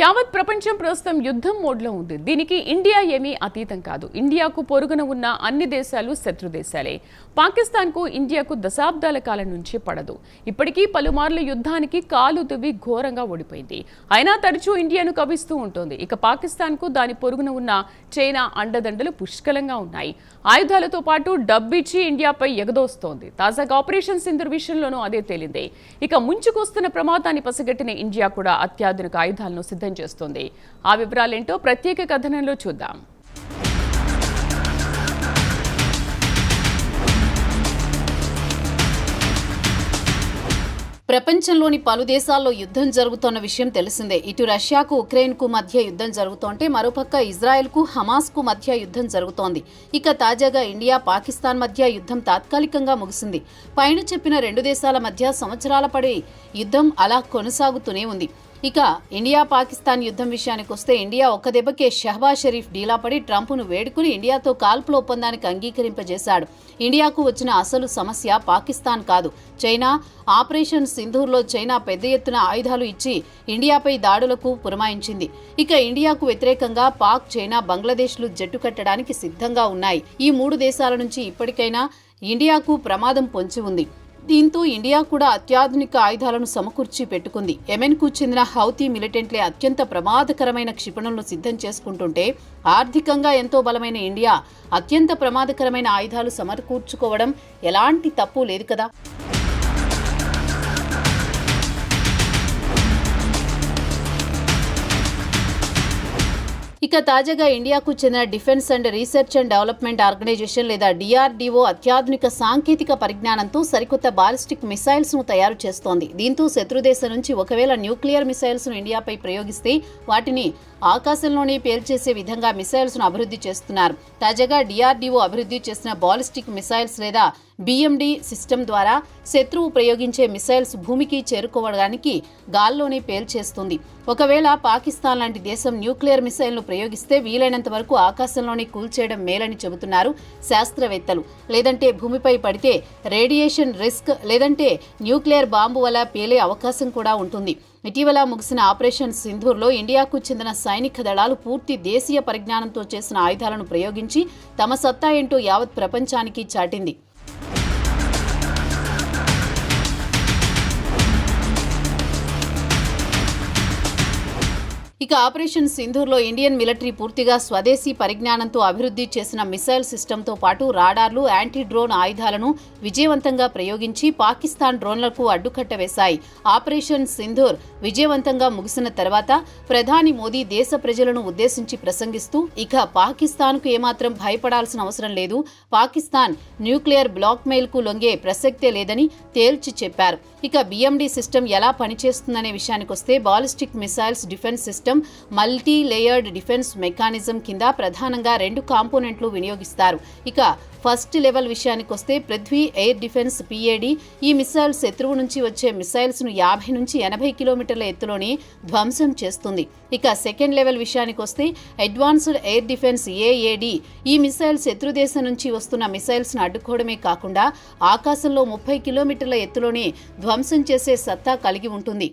యావత్ ప్రపంచం ప్రస్తుతం యుద్ధం మోడ్లో ఉంది. దీనికి ఇండియా ఏమీ అతీతం కాదు. ఇండియాకు పొరుగున ఉన్న అన్ని దేశాలు శత్రు దేశాలే. పాకిస్తాన్కు ఇండియాకు దశాబ్దాల కాలం నుంచి పడదు. ఇప్పటికీ పలుమార్లు యుద్ధానికి కాలు దువ్వి ఘోరంగా ఓడిపోయింది. అయినా తరచూ ఇండియాను కవిస్తూ ఉంటుంది. ఇక పాకిస్తాన్కు దాని పొరుగున ఉన్న చైనా అండదండలు పుష్కలంగా ఉన్నాయి. ఆయుధాలతో పాటు డబ్బిచ్చి ఇండియాపై ఎగదోస్తోంది. తాజాగా ఆపరేషన్ సింధూర్ విషయంలోనూ అదే తేలింది. ఇక ముంచుకొస్తున్న ప్రమాదాన్ని పసిగట్టిన ఇండియా కూడా అత్యాధునిక ఆయుధాలను సిద్ధం చేస్తోంది. ఆ వివరాలేంటో ప్రత్యేక కథనంలో చూద్దాం. ప్రపంచంలోని పలు దేశాల్లో యుద్ధం జరుగుతోన్న విషయం తెలిసిందే. ఇటు రష్యాకు ఉక్రెయిన్కు మధ్య యుద్ధం జరుగుతోంటే మరోపక్క ఇజ్రాయెల్కు హమాస్కు మధ్య యుద్ధం జరుగుతోంది. ఇక తాజాగా ఇండియా పాకిస్తాన్ మధ్య యుద్ధం తాత్కాలికంగా ముగిసింది. పైన చెప్పిన రెండు దేశాల మధ్య సంవత్సరాల పడి యుద్ధం అలా కొనసాగుతూనే ఉంది. ఇక ఇండియా పాకిస్తాన్ యుద్ధం విషయానికి వస్తే ఇండియా ఒక్క దెబ్బకే షహబాజ్ షరీఫ్ డీలాపడి ట్రంప్ను వేడుకుని ఇండియాతో కాల్పుల ఒప్పందానికి అంగీకరింపజేశాడు. ఇండియాకు వచ్చిన అసలు సమస్య పాకిస్తాన్ కాదు, చైనా. ఆపరేషన్ సింధూర్లో చైనా పెద్ద ఎత్తున ఆయుధాలు ఇచ్చి ఇండియాపై దాడులకు పురమాయించింది. ఇక ఇండియాకు వ్యతిరేకంగా పాక్, చైనా, బంగ్లాదేశ్లు జట్టు కట్టడానికి సిద్ధంగా ఉన్నాయి. ఈ మూడు దేశాల నుంచి ఇప్పటికైనా ఇండియాకు ప్రమాదం పొంచి ఉంది. దీంతో ఇండియా కూడా అత్యాధునిక ఆయుధాలను సమకూర్చి పెట్టుకుంది. యెమెన్కు చెందిన హౌతీ మిలిటెంట్లే అత్యంత ప్రమాదకరమైన క్షిపణులను సిద్ధం చేసుకుంటుంటే ఆర్థికంగా ఎంతో బలమైన ఇండియా అత్యంత ప్రమాదకరమైన ఆయుధాలు సమకూర్చుకోవడం ఎలాంటి తప్పు లేదు కదా. ఇక తాజాగా ఇండియాకు చెందిన defence and research and development organisation లేదా DRDO అత్యాధునిక సాంకేతిక పరిజ్ఞానంతో సరికొత్త బాలిస్టిక్ మిసైల్స్ ను తయారు చేస్తోంది. దీంతో శత్రుదేశం నుంచి ఒకవేళ న్యూక్లియర్ మిసైల్స్ ను ఇండియాపై ప్రయోగిస్తే వాటిని ఆకాశంలోనే పేల్చేసే విధంగా మిసైల్స్ ను అభివృద్ధి చేస్తున్నారు. తాజాగా DRDO అభివృద్ధి చేసిన బాలిస్టిక్ మిసైల్స్ లేదా BMD సిస్టమ్ ద్వారా శత్రువు ప్రయోగించే మిసైల్స్ భూమికి చేరుకోవడానికి గాల్లోనే పేల్చేస్తుంది. ఒకవేళ పాకిస్తాన్ లాంటి దేశం న్యూక్లియర్ మిసైల్ను ప్రయోగిస్తే వీలైనంత వరకు ఆకాశంలోనే కూల్చేయడం మేలని చెబుతున్నారు శాస్త్రవేత్తలు. లేదంటే భూమిపై పడితే రేడియేషన్ రిస్క్, లేదంటే న్యూక్లియర్ బాంబు వల్ల పేలే అవకాశం కూడా ఉంటుంది. ఇటీవల ముగిసిన ఆపరేషన్ సింధూర్లో ఇండియాకు చెందిన సైనిక దళాలు పూర్తి దేశీయ పరిజ్ఞానంతో చేసిన ఆయుధాలను ప్రయోగించి తమ సత్తా ఏంటో యావత్ ప్రపంచానికి చాటింది. ఇక ఆపరేషన్ సింధూర్లో ఇండియన్ మిలిటరీ పూర్తిగా స్వదేశీ పరిజ్ఞానంతో అభివృద్ధి చేసిన మిసైల్ సిస్టంతో పాటు రాడార్లు, యాంటీ డ్రోన్ ఆయుధాలను విజయవంతంగా ప్రయోగించి పాకిస్తాన్ డ్రోన్లకు అడ్డుకట్ట వేశాయి. ఆపరేషన్ సింధూర్ విజయవంతంగా ముగిసిన తర్వాత ప్రధాని మోదీ దేశ ప్రజలను ఉద్దేశించి ప్రసంగిస్తూ ఇక పాకిస్తాన్కు ఏమాత్రం భయపడాల్సిన అవసరం లేదు, పాకిస్తాన్ న్యూక్లియర్ బ్లాక్మెయిల్కు లొంగే ప్రసక్తే లేదని తేల్చి చెప్పారు. ఇక BMD సిస్టమ్ ఎలా పనిచేస్తుందనే విషయానికొస్తే ballistic missiles defence system multi layered defence mechanism కింద ప్రధానంగా రెండు కాంపోనెంట్లు వినియోగిస్తారు. ఇక ఫస్ట్ లెవెల్ విషయానికొస్తే పృథ్వీ ఎయిర్ డిఫెన్స్ PAD ఈ మిసైల్ శత్రువు నుంచి వచ్చే మిసైల్స్ ను 50 నుంచి 80 కిలోమీటర్ల ఎత్తులోనే ధ్వంసం చేస్తుంది. ఇక సెకండ్ లెవెల్ విషయానికొస్తే అడ్వాన్స్డ్ ఎయిర్ డిఫెన్స్ AAD ఈ మిసైల్ శత్రు దేశం నుంచి వస్తున్న మిసైల్స్ ను అడ్డుకోవడమే కాకుండా ఆకాశంలో 30 కిలోమీటర్ల ఎత్తులోనే ధ్వంసం చేసే సత్తా కలిగి ఉంటుంది.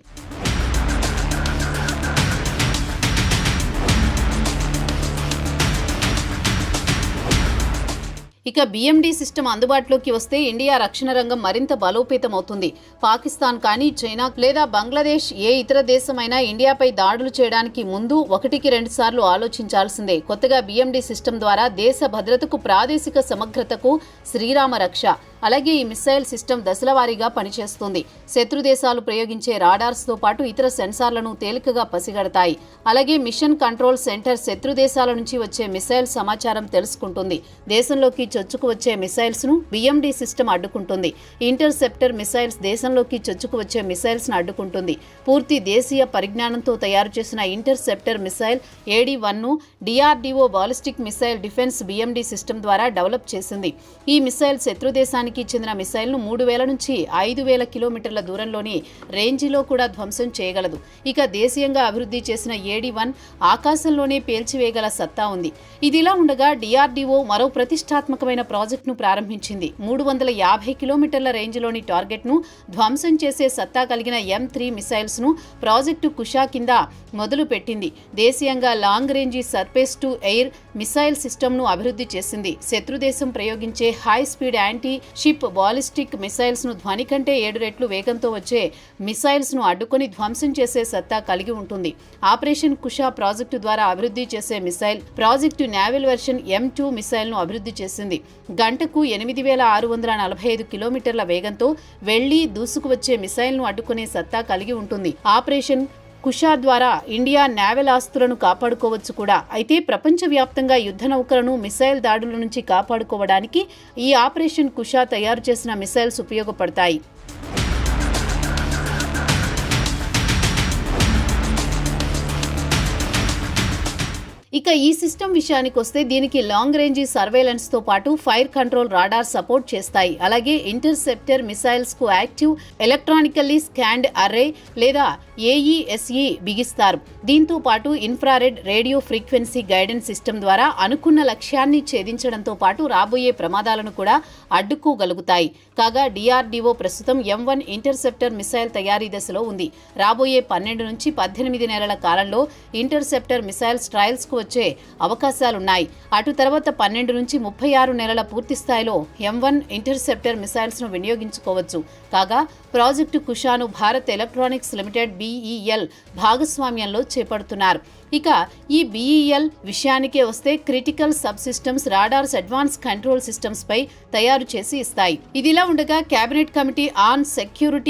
ఇక BMD సిస్టమ్ అందుబాటులోకి వస్తే ఇండియా రక్షణ రంగం మరింత బలోపేతమవుతుంది. పాకిస్తాన్ కానీ, చైనా లేదా బంగ్లాదేశ్ ఏ ఇతర దేశమైనా ఇండియాపై దాడులు చేయడానికి ముందు 1-2 సార్లు ఆలోచించాల్సిందే. కొత్తగా BMD సిస్టమ్ ద్వారా దేశ భద్రతకు, ప్రాదేశిక సమగ్రతకు శ్రీరామ రక్ష. అలాగే ఈ మిసైల్ సిస్టమ్ దశలవారీగా పనిచేస్తుంది. శత్రు దేశాలు ప్రయోగించే రాడార్స్తో పాటు ఇతర సెన్సార్లను తేలికగా పసిగడతాయి. అలాగే మిషన్ కంట్రోల్ సెంటర్ శత్రు దేశాల నుంచి వచ్చే మిసైల్ సమాచారం తెలుసుకుంటుంది. దేశంలోకి చొచ్చుకు వచ్చే మిసైల్స్ ను BMD సిస్టమ్ అడ్డుకుంటుంది. ఇంటర్సెప్టర్ మిసైల్స్ దేశంలోకి చొచ్చుకు వచ్చే మిసైల్స్ ను అడ్డుకుంటుంది. పూర్తి దేశీయ పరిజ్ఞానంతో తయారు చేసిన ఇంటర్సెప్టర్ మిసైల్ AD-1 ను DRDO ballistic missile defence BMD system ద్వారా డెవలప్ చేసింది. ఈ మిసైల్ శత్రు దేశానికి పాకిస్తాన్కి చెందిన మిసైల్ను 3000 నుంచి 5000 కిలోమీటర్ల దూరంలోని రేంజిలో కూడా ధ్వంసం చేయగలదు. ఇక దేశీయంగా అభివృద్ధి చేసిన AD-1 ఆకాశంలోనే పేల్చివేయగల సత్తా ఉంది. ఇదిలా ఉండగా DRDO మరో ప్రతిష్టాత్మకమైన ప్రాజెక్టును ప్రారంభించింది. 350 కిలోమీటర్ల రేంజ్లోని టార్గెట్ను ధ్వంసం చేసే సత్తా కలిగిన M3 మిసైల్స్ను ప్రాజెక్టు కుషా కింద మొదలుపెట్టింది. దేశీయంగా long range surface to air missile సిస్టమ్ను అభివృద్ధి చేసింది. శత్రుదేశం ప్రయోగించే high speed anti ship ballistic మిసైల్స్ను ధ్వని కంటే 7 రెట్లు వేగంతో వచ్చే మిసైల్స్ను అడ్డుకొని ధ్వంసం చేసే సత్తా కలిగి ఉంటుంది. ఆపరేషన్ కుషా ప్రాజెక్టు ద్వారా అభివృద్ధి చేసే missile project naval version M2 మిసైల్ను అభివృద్ధి చేసింది. గంటకు 8645 కిలోమీటర్ల వేగంతో వెళ్లి దూసుకువచ్చే మిసైల్ను అడ్డుకునే సత్తా కలిగి ఉంటుంది. ఆపరేషన్ కుషా ద్వారా ఇండియా నావల్ ఆస్తులను కాపాడుకోవచ్చు కూడా. అయితే ప్రపంచవ్యాప్తంగా యుద్ధ నౌకలను మిసైల్ దాడుల నుంచి కాపాడుకోవడానికి ఈ ఆపరేషన్ కుషా తయారు చేసిన మిసైల్స్ ఉపయోగపడతాయి. ఇక ఈ సిస్టమ్ విషయానికి వస్తే దీనికి లాంగ్ రేంజ్ సర్వేలెన్స్ తో పాటు ఫైర్ కంట్రోల్ రాడార్ సపోర్ట్ చేస్తాయి. అలాగే ఇంటర్సెప్టర్ మిసైల్స్ కు యాక్టివ్ ఎలక్ట్రానికల్లీ స్కాన్డ్ అర్రే లేదా AESE బిగిస్తారు. దీంతో పాటు infrared radio frequency guidance system ద్వారా అనుకున్న లక్ష్యాన్ని ఛేదించడంతో పాటు రాబోయే ప్రమాదాలను కూడా అడ్డుకోగలుగుతాయి. కాగా DRDO ప్రస్తుతం M1 ఇంటర్సెప్టర్ మిసైల్ తయారీ దశలో ఉంది. రాబోయే 12 నుంచి 18 నెలల కాలంలో ఇంటర్సెప్టర్ మిసైల్స్ ట్రయల్స్ కు వచ్చే అవకాశాలున్నాయి. అటు తర్వాత 12 నుంచి 36 నెలల పూర్తి స్థాయిలో M1 ఇంటర్సెప్టర్ మిసైల్స్ ను వినియోగించుకోవచ్చు. కాగా ప్రాజెక్టు కుషాను భారత్ ఎలక్ట్రానిక్స్ లిమిటెడ్ BEL భాగస్వామ్యంలో చేపడుతున్నారు. ఇక ఈ BEL విషయానికే వస్తే critical sub systems, radars, advance control systems పై తయారు చేసి ఇస్తాయి. ఇదిలా ఉండగా కేబినెట్ కమిటీ ఆన్ సెక్యూరిటీ